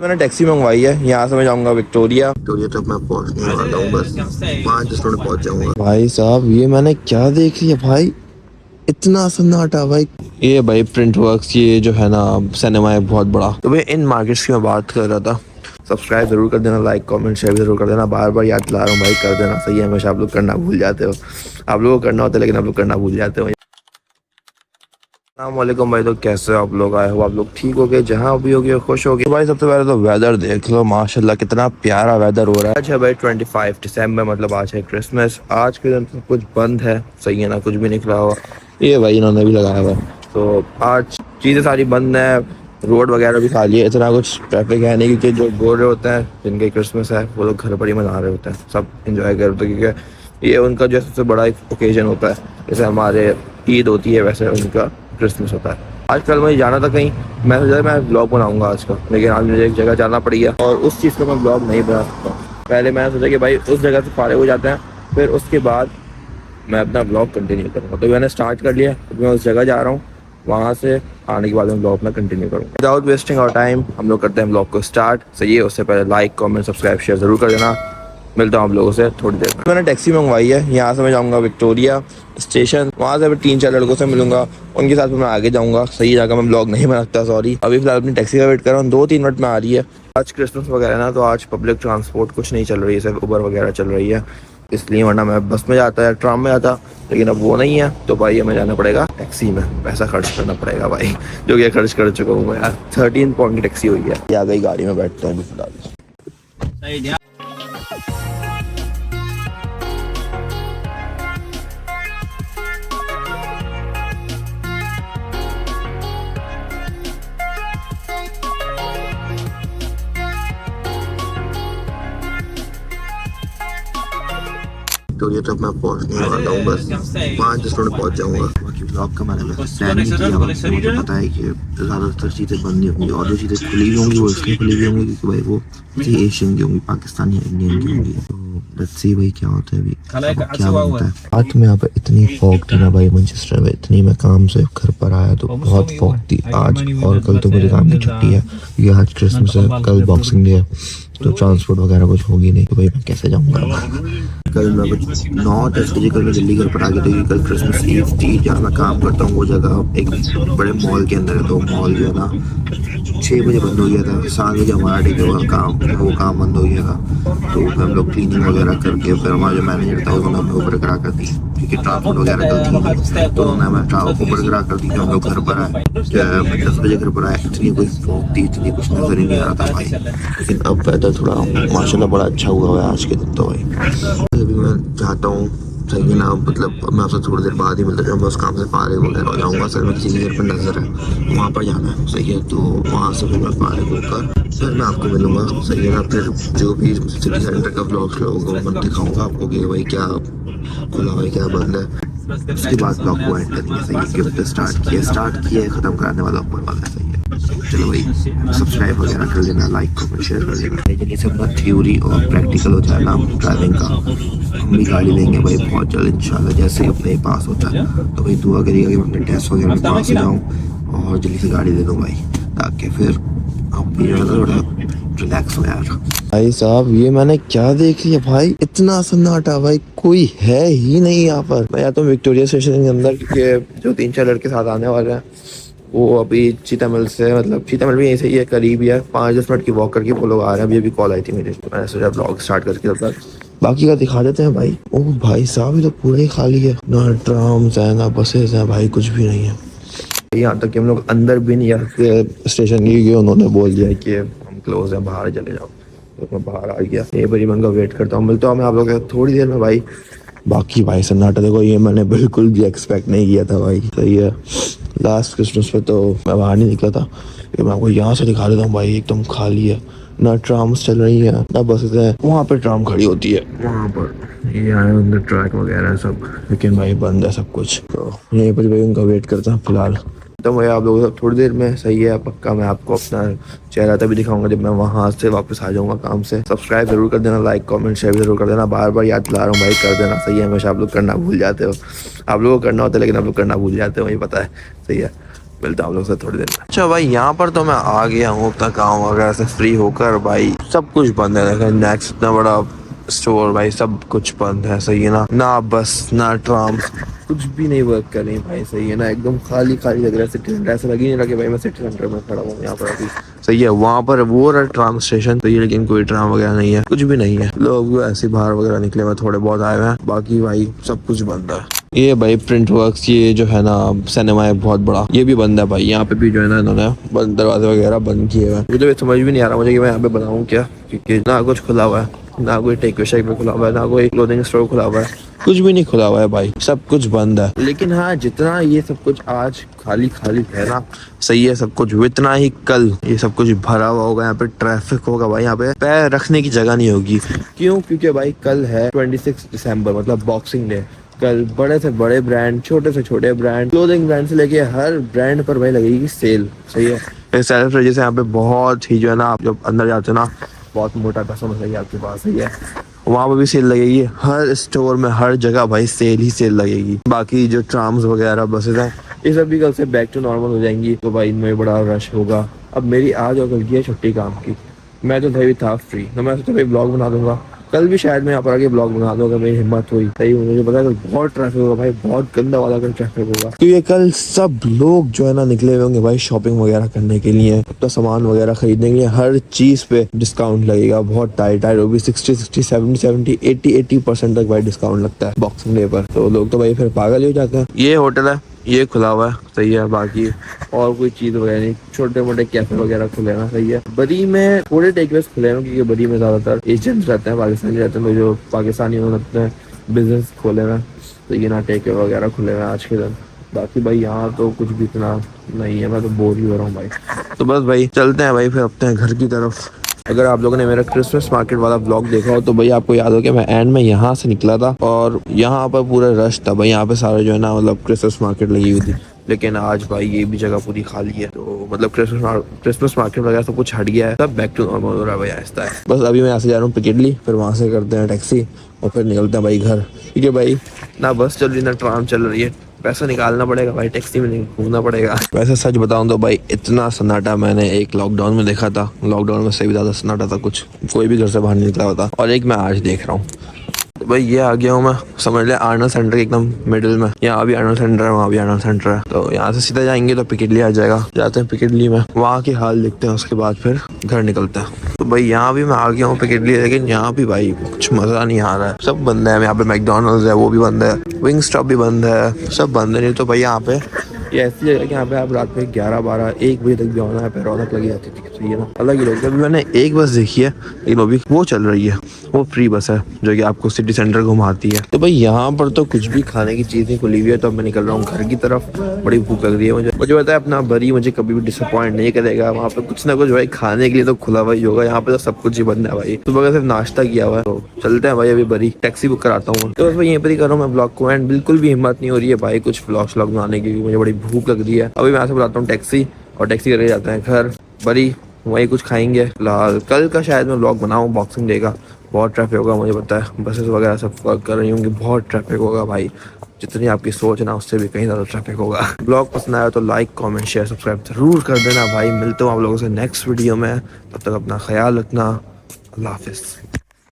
मैंने टैक्सी मंगवाई है, यहाँ से मैं जाऊंगा विक्टोरिया। विक्टोरिया तक मैं पहुँचने वाला हूँ, बस 5-10 मिनट पहुँच जाऊंगा। भाई साहब ये मैंने क्या देख लिया भाई, इतना सन्नाटा भाई। ये भाई प्रिंट वर्क्स, ये जो है ना सिनेमा है बहुत बड़ा। तो भाई इन मार्केट्स की मैं बात कर रहा था। सब्सक्राइब जरूर कर देना, लाइक कमेंट शेयर जरूर कर देना। बार बार याद दिला रहा हूँ भाई, कर देना। सही है, हमेशा आप लोग करना भूल जाते हो। आप लोगों को करना होता है लेकिन आप लोग करना भूल जाते हो। अस्सलामुअलैकुम भाई, तो कैसे हो आप लोग? आए हो आप लोग ठीक हो गए, जहाँ भी हो गए खुश हो गए। तो भाई सबसे पहले तो वेदर देख लो, माशाल्लाह कितना प्यारा वेदर हो रहा है। आज है भाई 25 दिसंबर, मतलब आज है क्रिसमस। आज के दिन सब कुछ बंद है, सही है ना, कुछ भी निकला हुआ। ये भाई इन्होंने भी लगाया हुआ है, तो आज चीज़ें सारी बंद है। रोड वगैरह भी खाली है, इतना कुछ ट्रैफिक है नहीं, क्योंकि जो बोल रहे होते हैं जिनके क्रिसमस है वो लोग घर पर ही मना रहे होते हैं, सब इंजॉय कर रहे होते हैं, क्योंकि ये उनका जो सबसे बड़ा एक ओकेजन होता है। जैसे हमारे ईद होती है, वैसे उनका क्रिसमस होता है। आज कल मुझे जाना था कहीं, मैं सोचा मैं ब्लॉग बनाऊंगा आज का, लेकिन आज मुझे एक जगह जाना पड़ गया और उस चीज़ का मैं ब्लॉग नहीं बना सकता। पहले मैंने सोचा कि भाई उस जगह से फारिग हो जाते हैं, फिर उसके बाद मैं अपना ब्लॉग कंटिन्यू करूँगा। तो मैंने स्टार्ट कर लिया, तो मैं उस जगह जा रहा हूँ, वहाँ से आने के बाद मैं ब्लॉग अपना कंटिन्यू करूँगा। विदाउट वेस्टिंग आवर टाइम हम लोग करते हैं ब्लॉग को स्टार्ट। सही है, उससे पहले लाइक कमेंट सब्सक्राइब शेयर ज़रूर कर देना। मिलता हूँ आप लोगों से थोड़ी देर में। मैंने टैक्सी मंगवाई है, यहाँ से मैं जाऊँगा विक्टोरिया स्टेशन, वहाँ से मैं 3-4 लड़कों से मिलूंगा, उनके साथ मैं आगे जाऊँगा। सही जगह मैं ब्लॉग नहीं बना सकता, सॉरी। अभी फिलहाल अपनी टैक्सी का वेट कर रहा हूँ, 2-3 मिनट में आ रही है। आज क्रिसमस वगैरह ना, तो आज पब्लिक ट्रांसपोर्ट कुछ नहीं चल रही है, सिर्फ उबर वगैरह चल रही है, इसलिए। वरना मैं बस में जाता या ट्राम में जाता, लेकिन अब वो नहीं है, तो भाई हमें जाना पड़ेगा टैक्सी में। पैसा खर्च करना पड़ेगा भाई, जो कि खर्च कर चुका हूँ मैं यार। 13 पाउंड की टैक्सी हुई है। आ गई, गाड़ी में बैठते हैं अभी फिलहाल। विक्टोरिया तक मैं पहुंचने वाला हूँ, बस 5-10 मिनट पहुंच जाऊंगा। बाकी ब्लॉग का मैंने प्लान नहीं किया, मुझे पता है कि ज़्यादातर चीज़ें बंद नहीं होंगी, और जो चीज़ें खुली हुई होंगी वो इसलिए खुली हुई होंगी क्योंकि भाई वो किसी एशियन की होंगी, पाकिस्तानी या इंडियन की होंगी। तो लेट्स सी भाई क्या होता है, अभी क्या होता है। रात में यहाँ पर इतनी फॉग थी ना भाई, मैनचेस्टर में इतनी। मैं काम से घर पर आया तो बहुत फॉग थी आज, और कल तो मेरे काम की छुट्टी है क्योंकि आज क्रिसमस है, कल बॉक्सिंग डे है, तो ट्रांसपोर्ट वगैरह कुछ होगी नहीं, तो भाई मैं कैसे जाऊँगा। कल मैं कुछ 9-10 बजे कल मैं जल्दी घर पर आ गया था, कल क्रिसमस ईव थी। जहाँ मैं काम करता हूँ वो जगह एक बड़े मॉल के अंदर है, तो मॉल जो है ना 6 बजे बंद हो गया था। 7 बजे हमारा टेक ओवर काम, वो काम बंद हो गया था। तो हम लोग क्लीनिंग वगैरह करके फिर हमारा जो मैनेजर था उन्होंने हमें ऊपर करा कर दी, क्योंकि ट्रांसपोर्ट वगैरह कल थी नहीं, तो उन्होंने हमें ऊपर करा कर दी। हम लोग घर पर आए, 10 बजे घर पर आए। इतनी कोई फॉग थी, इतनी कुछ नजर ही नहीं आ रहा था भाई। लेकिन अब वेदर थोड़ा माशाल्लाह बड़ा अच्छा हुआ है आज के दिन। तो भाई अभी मैं चाहता हूँ, सही है ना, मतलब मैं आपसे थोड़ी देर बाद ही मिलता जाऊँगा, उस काम से फारिग वगैरह हो जाऊँगा। सर मैं किसी घर पर नजर है, वहाँ पर जाना है, सही है। तो वहाँ से फिर मैं फारिग होकर फिर मैं आपको मिलूँगा, सही है ना। फिर जो भी सिटी सेंटर का ब्लॉग होगा मैं दिखाऊँगा आपको कि भाई क्या खुला हुआ है क्या बंद है। उसके बाद ब्लॉग को एंड करेंगे, सही है। गिफ्ट स्टार्ट किया ख़त्म कराने वाला ऊपर वाला है, सही है। चलो भाई सब्सक्राइब वगैरह कर लेना, लाइक कमेंट शेयर कर लेना। लेकिन ये सब ना थ्योरी और प्रैक्टिकल हो जाए ना ड्राइविंग का, हम भी गाड़ी लेंगे भाई बहुत जल्द इंशाल्लाह, जैसे ही अपने पास होता है। तो भाई दुआ करिएगा कि मैं अपने टेस्ट वगैरह में पास हो जाऊँ और जल्दी से गाड़ी ले लूँ भाई, ताकि फिर हम भी थोड़ा रिलैक्स हो यार। भाई साहब ये मैंने क्या देख लिया भाई, इतना सन्नाटा भाई, कोई है ही नहीं यहाँ पर। मैं या तो विक्टोरिया स्टेशन के अंदर, क्योंकि जो 3-4 लड़के साथ आने वाले हैं वो अभी चीता मिल से, मतलब चीता मिल भी यहीं से ही है, करीब ही है, 5-10 मिनट की वॉक करके वो लोग आ रहे हैं। अभी कॉल आई थी मेरे, तो मैंने सोचा ब्लॉग स्टार्ट करके तब तक बाकी का दिखा देते हैं भाई। ओह भाई साहब ये तो पूरा ही खाली है, ना ट्राम्स है ना बसेस हैं भाई, कुछ भी नहीं है। यहाँ तक कि हम लोग अंदर भी नहीं है स्टेशन की, उन्होंने बोल दिया कि हम क्लोज हैं, बाहर चले जाओ। तो मैं बाहर आ गया, ये बड़ी मन का वेट करता हूँ। मिलता हूँ मैं आप लोग थोड़ी देर में भाई। बाकी भाई सन्नाटा देखो, ये मैंने बिल्कुल भी एक्सपेक्ट नहीं किया था भाई, सही है। लास्ट क्रिसमस पे तो मैं बाहर नहीं निकला था, ये मैं आपको यहाँ से दिखा देता हूँ भाई, एकदम खाली है, ना ट्राम्स चल रही है ना बसेस हैं। वहाँ पे ट्राम खड़ी होती है वहाँ पर, ये आए अंदर ट्रैक वगैरह सब, लेकिन भाई बंद है सब कुछ। तो यहीं पर भाई उनका वेट करता हूँ फिलहाल। तो मैं आप लोगों से थोड़ी देर में, सही है, पक्का मैं आपको अपना चेहरा तभी दिखाऊंगा जब मैं वहाँ से वापस आ जाऊँगा काम से। सब्सक्राइब जरूर कर देना, लाइक कमेंट शेयर जरूर कर देना। बार बार याद दिला रहा हूँ भाई, कर देना। सही है, हमेशा आप लोग करना भूल जाते हो। आप लोगों को करना होता है लेकिन आप लोग करना भूल जाते हो, ये पता है, सही है। मिलता हूँ आप लोग से थोड़ी देर में। अच्छा भाई यहाँ पर तो मैं आ गया हूँ अपना काम वगैरह से फ्री होकर। भाई सब कुछ बंद है, देखा नेक्स्ट इतना बड़ा स्टोर भाई सब कुछ बंद है, सही है ना बस ना ट्राम कुछ भी नहीं वर्क कर रही भाई, सही है ना, एकदम खाली खाली लग रहा है सिटी सेंटर, ऐसा लग ही नहीं रहा कि भाई मैं सिटी सेंटर में खड़ा हूँ यहाँ पर अभी, सही है। वहाँ पर वो रहा ट्राम स्टेशन, तो ये लेकिन कोई ट्राम वगैरह नहीं है, कुछ भी नहीं है, लोग ऐसे बाहर वगैरह निकले हुए थोड़े बहुत आए हुए हैं, बाकी भाई सब कुछ बंद है। ये भाई प्रिंट वर्क्स, ये जो है ना सिनेमा है बहुत बड़ा, ये भी बंद है भाई, यहाँ पे भी जो है ना इन्होंने बंद दरवाजे वगैरह बंद किए हुए हैं। मुझे तो समझ भी नहीं आ रहा मुझे कि मैं यहाँ पे बनाऊँ क्या, क्योंकि ना कुछ खुला हुआ है, ना कोई टेक शेक पे खुला हुआ है, ना कोई क्लोथिंग स्टोर खुला हुआ है, कुछ भी नहीं खुला हुआ है भाई, सब कुछ बंद है। लेकिन हाँ जितना ये सब कुछ आज खाली खाली है ना, सही है सब कुछ, उतना ही कल ये सब कुछ भरा हुआ होगा, यहाँ पे ट्रैफिक होगा भाई, यहाँ पे पैर रखने की जगह नहीं होगी। क्यों? क्योंकि भाई कल है 26 दिसंबर मतलब बॉक्सिंग डे। कल बड़े से बड़े ब्रांड, छोटे से छोटे ब्रांड, क्लोथिंग ब्रांड से लेके हर ब्रांड पर भाई लगेगी सेल, सही है। सेल्फ वजह से यहाँ पे बहुत ही जो है ना, आप जब अंदर जाते हो ना बहुत मोटा पैसा मिलेगा आपके पास, सही है। वहाँ पर भी सेल लगेगी, हर स्टोर में हर जगह भाई सेल ही सेल लगेगी। बाकी जो ट्राम्स वगैरह बसेस हैं ये सब भी कल से बैक टू नॉर्मल हो जाएंगी, तो भाई इनमें बड़ा रश होगा। अब मेरी आज और कल की है छुट्टी काम की, मैं तो भाई था फ्री, तो मैं सोचा भाई ब्लॉग बना दूंगा, कल भी शायद मैं यहाँ पर आके ब्लॉग बना दूंगा, मेरी हिम्मत हुई, सही मुझे पता है कल बहुत ट्रैफिक होगा भाई, बहुत गंदा वाला कल ट्रैफिक होगा, क्योंकि कल सब लोग जो है ना निकले हुए होंगे भाई शॉपिंग वगैरह करने के लिए, अपना सामान वगैरह खरीदने के लिए, हर चीज पे डिस्काउंट लगेगा, बहुत टाइट टाइट, वो भी 60-70-80% तक भाई डिस्काउंट लगता है बॉक्सिंग डे पर, तो लोग तो भाई फिर पागल ही हो जाते हैं। ये होटल है, ये खुला हुआ है, सही है, बाकी और कोई चीज वगैरह नहीं, छोटे मोटे कैफे वगैरह खुले हैं ना, सही है। बरी में थोड़े टेकवेज खुले हैं क्योंकि बरी में ज्यादातर एजेंट्स रहते हैं, पाकिस्तानी रहते हैं, तो जो पाकिस्तानी होते हैं बिजनेस खोले हुए, तो ये ना टेकवे वगैरह खुले हुए आज के दिन। बाकी भाई यहाँ तो कुछ भी इतना नहीं है, मैं तो बोर ही हो रहा हूँ भाई। तो बस भाई चलते हैं भाई फिर अपने घर की तरफ। अगर आप लोगों ने मेरा क्रिसमस मार्केट वाला ब्लॉग देखा हो तो भाई आपको याद हो कि मैं एंड में यहाँ से निकला था और यहाँ पर पूरा रश था भाई, यहाँ पे सारे जो है ना मतलब क्रिसमस मार्केट लगी हुई थी। लेकिन आज भाई ये भी जगह पूरी खाली है, तो मतलब क्रिसमस मार्केट वगैरह सब कुछ हट गया है, सब बैक टू नॉर्मल हो रहा है भाई आहिस्ता है। बस अभी मैं यहाँ से जा रहा हूँ पिकेडली, फिर वहाँ से करते हैं टैक्सी और फिर निकलते हैं भाई घर, ठीक है भाई। ना बस चल रही ना ट्राम चल रही है, पैसा निकालना पड़ेगा भाई, टैक्सी में नहीं घूमना पड़ेगा। वैसे सच बताऊं तो भाई इतना सन्नाटा मैंने एक लॉकडाउन में देखा था, लॉकडाउन में से भी ज्यादा सन्नाटा था, कुछ कोई भी घर से बाहर नहीं निकला होता, और एक मैं आज देख रहा हूँ। तो भाई ये आ गया हूँ मैं, समझ ले आर्नल्ड सेंटर के एकदम मिडिल में, यहाँ भी आर्नल्ड सेंटर है, वहाँ भी आर्नल्ड सेंटर है, तो यहाँ से सीधा जाएंगे तो पिकेडली आ जाएगा, जाते हैं पिकेडली में, वहाँ के हाल देखते हैं, उसके बाद फिर घर निकलते हैं। तो भाई यहाँ भी मैं आ गया हूँ पिकेडली, लेकिन यहाँ भी भाई कुछ मजा नहीं आ रहा है, सब बंद है। यहाँ पे मैकडोनल्ड्स है वो भी बंद है, विंग स्टॉप भी बंद है, सब बंद है। नहीं तो भाई यहाँ पे ये ऐसी जगह कि यहाँ पे आप रात में 11-12-1 बजे तक भी आना है, रौनक लगी जाती थी, सही है ना, अलग ही लोग। अभी मैंने एक बस देखी है लेकिन अभी वो चल रही है, वो फ्री बस है जो कि आपको सिटी सेंटर घुमाती है। तो भाई यहाँ पर तो कुछ भी खाने की चीज़ नहीं खुली हुई है, तो अब मैं निकल रहा हूँ घर की तरफ, बड़ी भूख लग रही है मुझे पता है अपना बरी मुझे कभी भी डिसअपॉइंट नहीं करेगा, वहाँ पे कुछ ना कुछ भाई खाने के लिए तो खुला हुआ ही होगा, यहाँ पे तो सब कुछ ही बंद है भाई। सुबह का सिर्फ नाश्ता किया हुआ है, तो चलते हैं भाई अभी बरी, टैक्सी बुक कराता हूँ। तो बस भाई यहीं पर ही कर रहा हूँ मैं ब्लॉग को एंड, बिल्कुल भी हिम्मत नहीं हो रही है भाई कुछ व्लॉग बनाने की, मुझे बड़ी भूख लग रही है। अभी मैं यहाँ से बुलाता हूँ टैक्सी और टैक्सी करके जाते हैं घर बरी, वहीं कुछ खाएंगे फिलहाल। कल का शायद मैं व्लॉग बनाऊँ बॉक्सिंग डे का, बहुत ट्रैफिक होगा मुझे पता है, बसेस वगैरह सब वर्क कर रही होंगी, बहुत ट्रैफिक होगा भाई, जितनी आपकी सोच ना उससे भी कहीं ज़्यादा ट्रैफिक होगा। ब्लॉग पसंद आया तो लाइक कमेंट शेयर सब्सक्राइब जरूर कर देना भाई। मिलते हो आप लोगों से नेक्स्ट वीडियो में, तब तक अपना ख्याल रखना, अल्लाह हाफिज़।